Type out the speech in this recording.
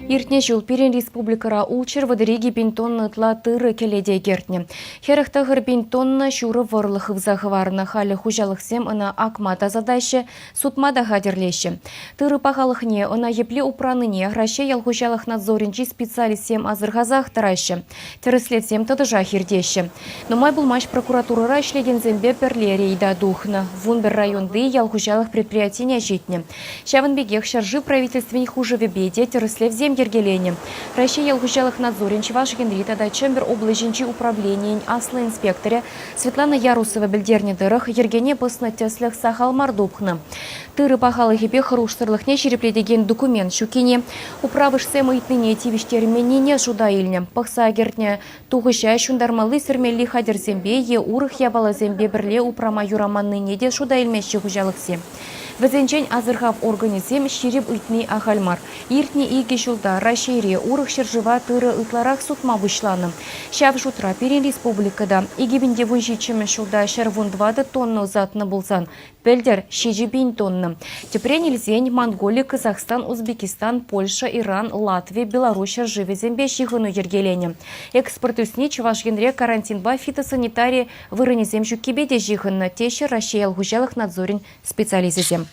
Иртне жыл перен республикара улчыр вадыреги бинтонны тла тыры келеде гертне. Херахтагыр бинтонна шуры варлых взахварна халі хужалықсем ына акмата задайшы, сутмада хадерлеші. Тыры пахалықне ына епле упраныне граще ялхужалық надзоринчи специалистсем азырғазах тарайшы. Теріслетсем тадыжа хирдеші. Нумай булмаш прокуратурыра ішлеген зембе перлерейда духна. Вунбер районды ялхужалық предприятия жетне. Шавынбегех шаржы правительственный хуже вебеде теріслевзем ергелене. Россия ялгужалых надзорин Чуваш Генрита да Чембер облажинчи управления асла инспекторе Светлана Ярусова бельдерне дырах ергене пысна теслях сахал мардупхна. Тыры пахалы хипе хруштырлых не черепледеген документ шукине. Управыш сема итныне тивиштерменіне шуда илне. Пахса гертне туғыша шундармалы сірмелі хадер зембе е урых ябала зембе бірле упрама юраманны неде шуда илмеші хужалықсе. Візенчен азырхав организем шереп үйтіне ағалмар. Иртне иге жылда Рашире урық шыржыва тыры үтларах сутма бұшланы. Шав жутра перен республикада игебінде вунжичеме жылда шарвун 20 тонны затны болсан. Пельдер 6 тонны. Тепрен илзен Монголия, Казахстан, Узбекистан, Польша, Иран, Латвия, Беларусь шыржыве зембе шихыну ергелене. Экспорт үсне Чуваш Генре карантинба фитосанитария вырыне земжу кебеде жихынна теші Рашия алгужалых надзорин специализизем.